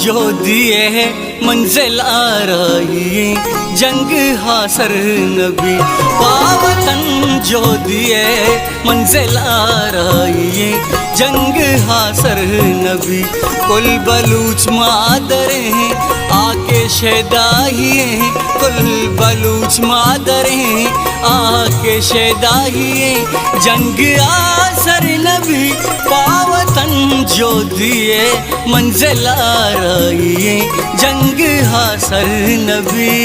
जो दिए मंजिल आ रही जंग हासर नबी। पावतन जो दिए मंजिल आ रही जंग हासर नबी। कुल बलूच मादरें आके शेदाहिए, कुल बलूच मादरें आके शेदाहिए जंग आसर नबी। पावतन जो दिए मंजिल आ रही जंग हासर नबी।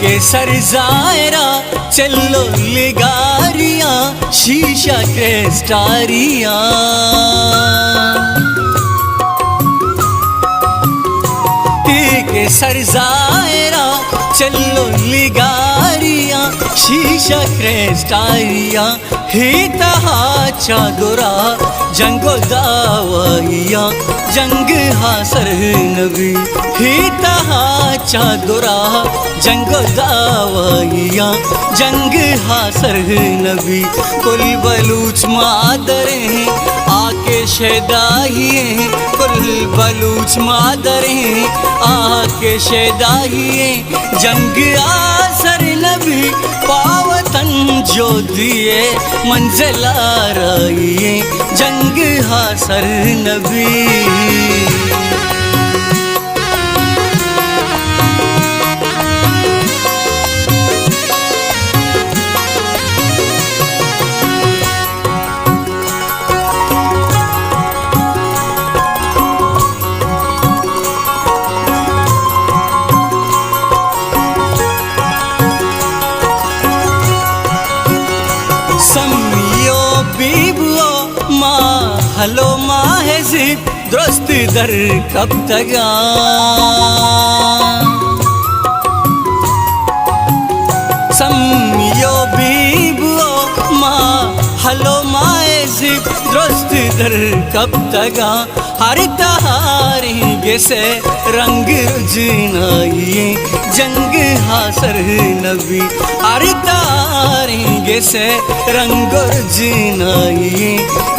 के सरजायरा चलो लिगारियां शीशा क्रेस्टारियां। के सरजायरा चलो लिगारियां शीशा क्रेस्टारियां। ही तहा चादुरा जंगो दावाइया जंग हासर नबी। ही तहा चादुरा जंगो दावाइया जंग हासर नबी। कुल बलूच मादरें आके शेदाहिए, कुल बलूच मादरें आके शेदाहिए जंग आसर नबी। पावतन जो दिए मंजिल आ रही जंग हासर नबी। समियो बीबो माँ हलो माहेजिब दुरुस्त दर कब तगा। समियो बीबो माँ हलो माहेजिब दुरुस्त दर कब तगा। हर तहारिगे से रंग रुजनाइए जंग हासर नबी। हर तहारिगे से रंग रुजनाइए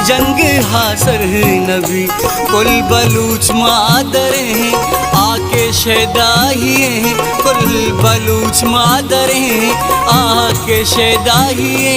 जंग हासर नबी। कुल बलूच मादरें आके शेदाहिए, कुल बलूच मादरें आके शेदाहिए